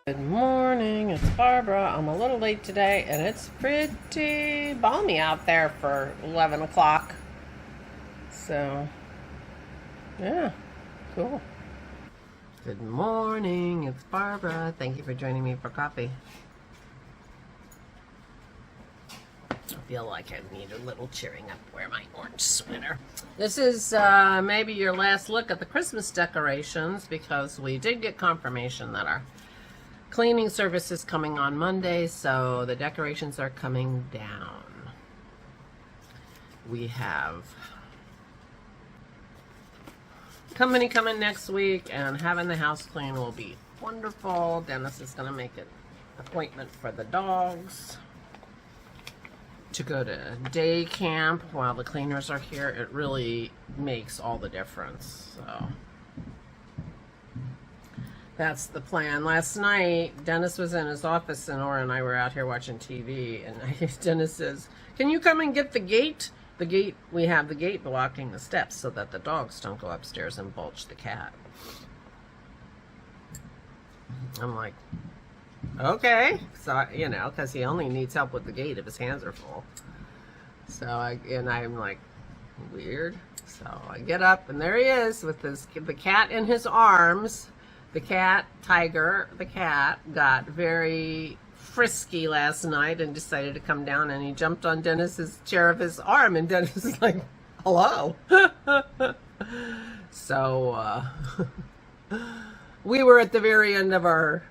Good morning, it's Barbara. I'm a little late today and it's pretty balmy out there for 11 o'clock. So, yeah, cool. Good morning, it's Barbara. Thank you for joining me for coffee. I feel like I need a little cheering up. Wear my orange sweater. This is maybe your last look at the Christmas decorations because we did get confirmation that our cleaning service is coming on Monday, so the decorations are coming down. We have company coming next week, and having the house clean will be wonderful. Dennis is going to make an appointment for the dogs to go to day camp while the cleaners are here. It really makes all the difference. So that's the plan. Last night, Dennis was in his office and Nora and I were out here watching TV, and Dennis says, "Can you come and get the gate?" We have the gate blocking the steps so that the dogs don't go upstairs and mulch the cat. I'm like, okay. So, you know, because he only needs help with the gate if his hands are full. So, I'm like, weird. So I get up and there he is with the cat in his arms. The cat, Tiger, the cat, got very frisky last night and decided to come down, and he jumped on Dennis's chair of his arm, and Dennis is like, hello. So we were at the very end of our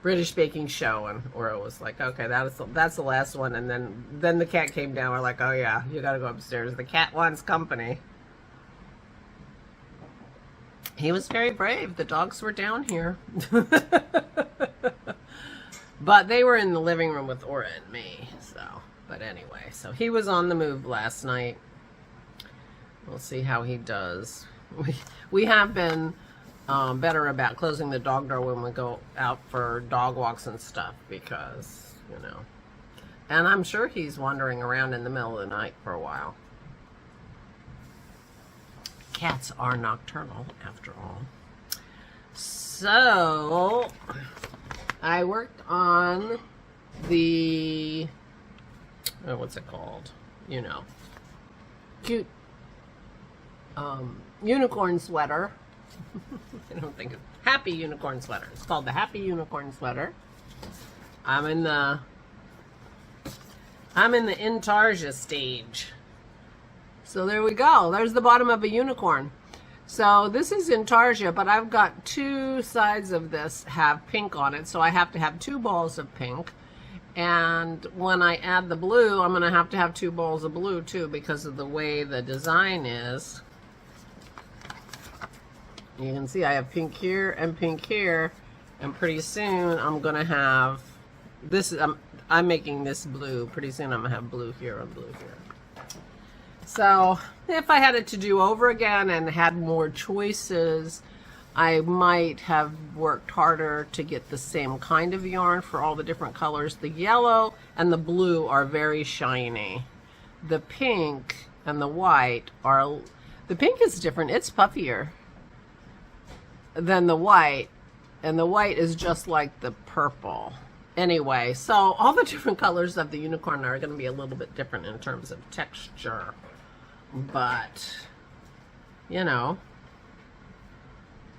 British baking show, and Ora was like, okay, that's the last one. And then the cat came down. We're like, oh yeah, you gotta go upstairs. The cat wants company. He was very brave. The dogs were down here. But they were in the living room with Ora and me. So, but anyway, so he was on the move last night. We'll see how he does. We have been better about closing the dog door when we go out for dog walks and stuff, because, you know. And I'm sure he's wandering around in the middle of the night for a while. Cats are nocturnal, after all. So, I worked on the, what's it called? You know, cute unicorn sweater. I don't think it's Happy Unicorn Sweater. It's called the Happy Unicorn Sweater. I'm in the Intarsia stage. So there we go. There's the bottom of a unicorn. So this is Intarsia, but I've got two sides of this have pink on it, so I have to have 2 balls of pink. And when I add the blue, I'm going to have 2 balls of blue too, because of the way the design is. You can see I have pink here and pink here, and pretty soon I'm going to have this. I'm making this blue. Pretty soon I'm going to have blue here and blue here. So if I had it to do over again and had more choices, I might have worked harder to get the same kind of yarn for all the different colors. The yellow and the blue are very shiny. The pink and the white are, the pink is different. It's puffier than the white, and the white is just like the purple. Anyway, so all the different colors of the unicorn are going to be a little bit different in terms of texture. But, you know,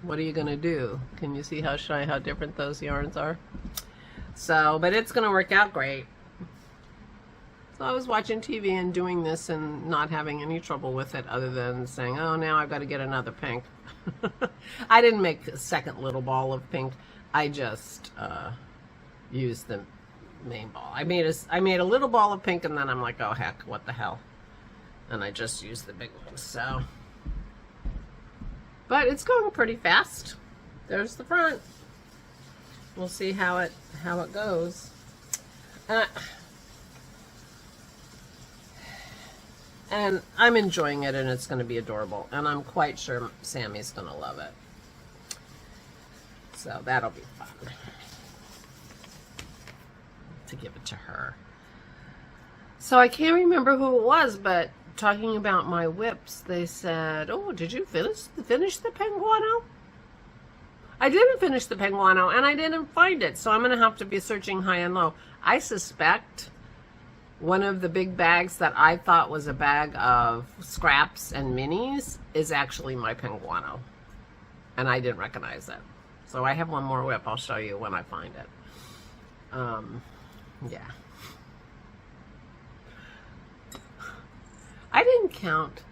what are you going to do? Can you see how different those yarns are? So, but it's going to work out great. So I was watching TV and doing this and not having any trouble with it, other than saying, oh, now I've got to get another pink. I didn't make a second little ball of pink. I just used the main ball. I made a little ball of pink, and then I'm like, oh heck, what the hell? And I just used the big one. So, but it's going pretty fast. There's the front. We'll see how it goes. And I'm enjoying it, and it's going to be adorable. And I'm quite sure Sammy's going to love it. So that'll be fun to give it to her. So I can't remember who it was, but talking about my whips, they said, oh, did you finish the penguano? I didn't finish the Penguano, and I didn't find it, so I'm going to have to be searching high and low. I suspect one of the big bags that I thought was a bag of scraps and minis is actually my Penguano, and I didn't recognize it. So I have one more whip. I'll show you when I find it. Yeah. I didn't count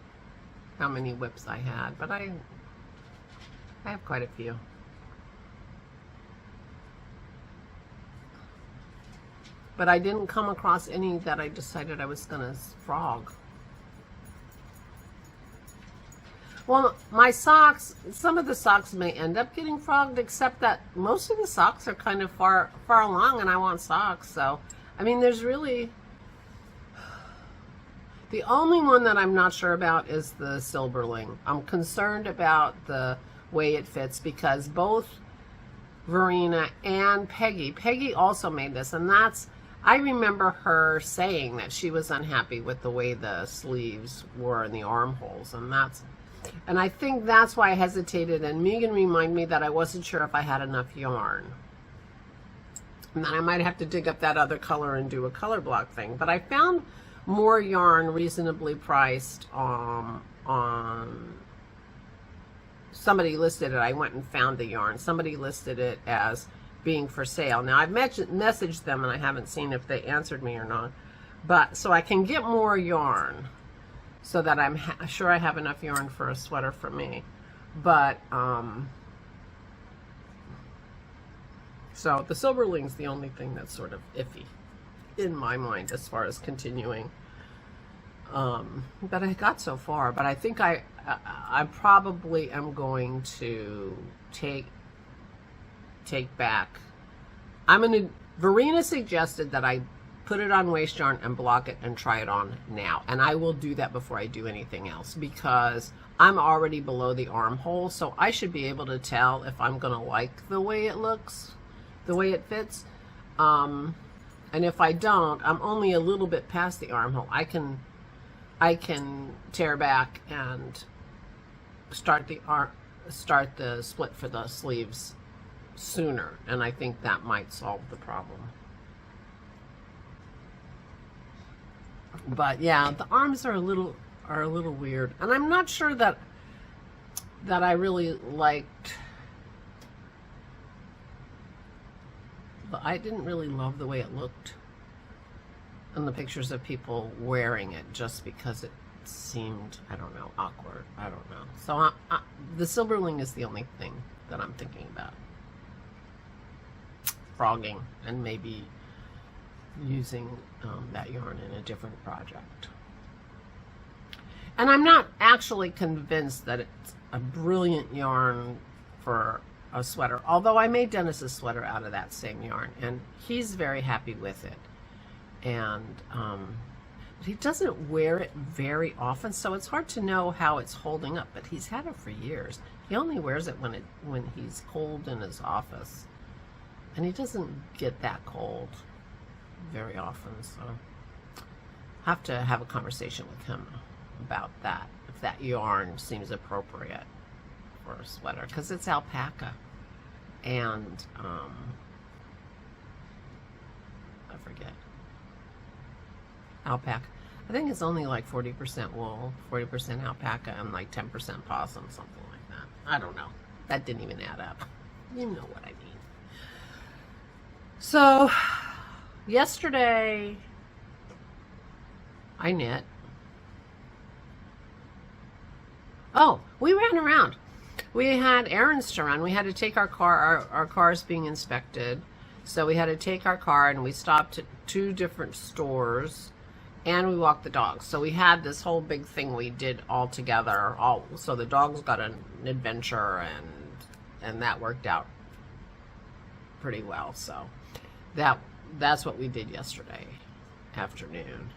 how many whips I had, but I have quite a few. But I didn't come across any that I decided I was gonna frog. Well, my socks, some of the socks may end up getting frogged, except that most of the socks are kind of far along, and I want socks. So, I mean, there's really... The only one that I'm not sure about is the Silberling. I'm concerned about the way it fits because both Verena and Peggy also made this, and that's... I remember her saying that she was unhappy with the way the sleeves were in the armholes, and I think that's why I hesitated, and Megan reminded me that I wasn't sure if I had enough yarn. And then I might have to dig up that other color and do a color block thing. But I found more yarn reasonably priced on somebody listed it. I went and found the yarn. Somebody listed it as being for sale. Now I've messaged them and I haven't seen if they answered me or not. But so I can get more yarn so that I'm sure I have enough yarn for a sweater for me. But so the Silberling's the only thing that's sort of iffy in my mind as far as continuing. But I got so far, but I think I probably am going to take back. Verena suggested that I put it on waste yarn and block it and try it on now. And I will do that before I do anything else because I'm already below the armhole, so I should be able to tell if I'm gonna like the way it looks, the way it fits. And if I don't, I'm only a little bit past the armhole. I can tear back and start the split for the sleeves sooner, and I think that might solve the problem. But yeah, the arms are a little weird, and I'm not sure that I really liked. But I didn't really love the way it looked in the pictures of people wearing it, just because it seemed, I don't know, awkward. I don't know. So the Silberling is the only thing that I'm thinking about. Frogging and maybe using that yarn in a different project. And I'm not actually convinced that it's a brilliant yarn for a sweater, although I made Dennis's sweater out of that same yarn, and he's very happy with it. And he doesn't wear it very often, so it's hard to know how it's holding up, but he's had it for years. He only wears it when he's cold in his office, and he doesn't get that cold very often, so I have to have a conversation with him about that, if that yarn seems appropriate for a sweater, because it's alpaca, and I forget, alpaca. I think it's only like 40% wool, 40% alpaca, and like 10% possum, something like that. I don't know. That didn't even add up. You know what I mean. So, yesterday, I knit. Oh, we ran around. We had errands to run. We had to take our car, our car's being inspected. So we had to take our car and we stopped at 2 different stores and we walked the dogs. So we had this whole big thing we did all together. So the dogs got an adventure and that worked out pretty well. So that's what we did yesterday afternoon.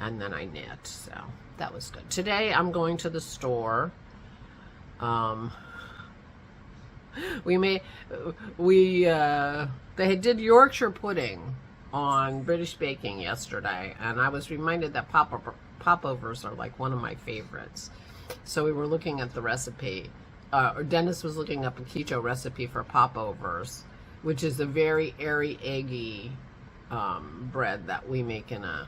And then I knit, so that was good. Today I'm going to the store. They did Yorkshire pudding on British Baking yesterday, and I was reminded that popovers are like one of my favorites. So we were looking at the recipe. Dennis was looking up a keto recipe for popovers, which is a very airy, eggy bread that we make in a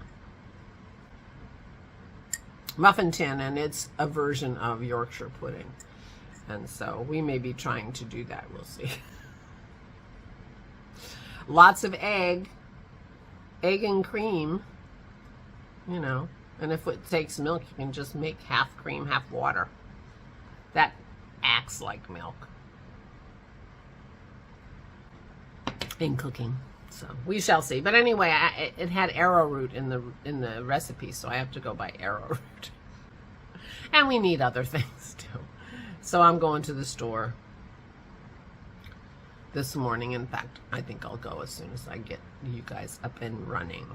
muffin tin, and it's a version of Yorkshire pudding. And so we may be trying to do that. We'll see. Lots of egg and cream, you know. And if it takes milk, you can just make half cream, half water. That acts like milk in cooking. So we shall see. But anyway, it had arrowroot in the recipe, so I have to go buy arrowroot. And we need other things too. So I'm going to the store this morning. In fact, I think I'll go as soon as I get you guys up and running.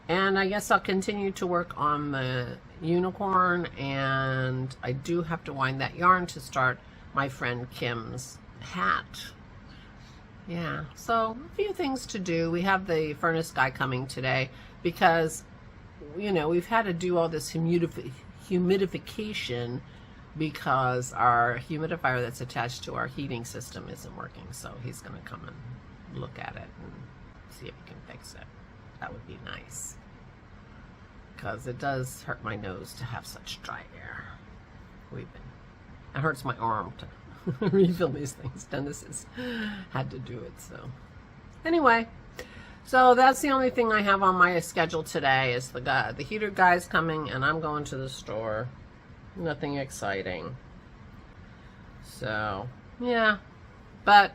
And I guess I'll continue to work on the unicorn, and I do have to wind that yarn to start my friend Kim's hat. Yeah, so a few things to do. We have the furnace guy coming today because, you know, we've had to do all this humidification because our humidifier that's attached to our heating system isn't working. So he's going to come and look at it and see if he can fix it. That would be nice, because it does hurt my nose to have such dry air. It hurts my arm to refill these things. Dennis has had to do it. So anyway, so that's the only thing I have on my schedule today is the heater guy's coming, and I'm going to the store. Nothing exciting. So yeah, but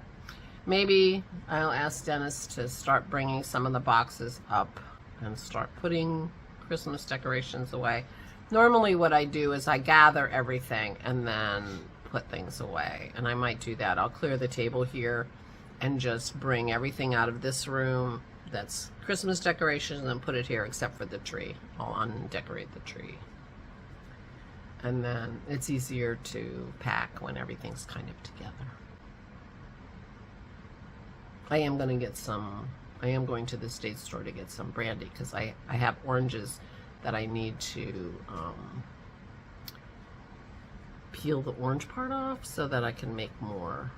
maybe I'll ask Dennis to start bringing some of the boxes up and start putting Christmas decorations away. Normally what I do is I gather everything and then put things away, and I might do that. I'll clear the table here and just bring everything out of this room that's Christmas decorations and then put it here except for the tree. I'll undecorate the tree. And then it's easier to pack when everything's kind of together. I am going to the state store to get some brandy because I have oranges that I need to peel the orange part off so that I can make more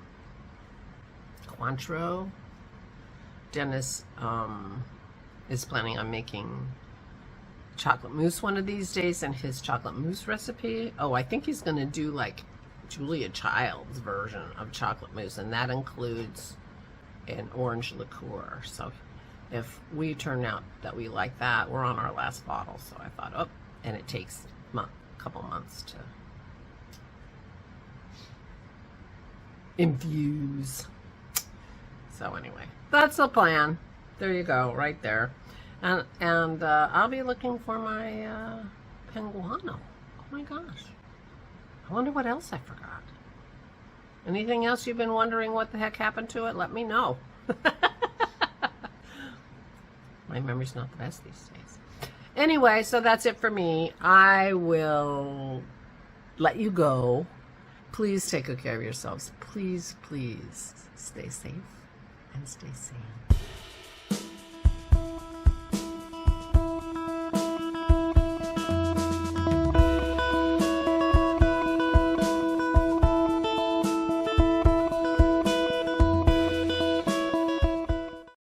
Cointreau. Dennis is planning on making chocolate mousse one of these days, and his chocolate mousse recipe, I think he's going to do like Julia Child's version of chocolate mousse, and that includes an orange liqueur. So if we turn out that we like that, we're on our last bottle. So I thought, and it takes a couple months to infuse. So anyway, that's the plan. There you go, right there. And I'll be looking for my Penguano. Oh my gosh. I wonder what else I forgot. Anything else you've been wondering what the heck happened to it? Let me know. My memory's not the best these days. Anyway, so that's it for me. I will let you go. Please take good care of yourselves. Please, please stay safe and stay sane.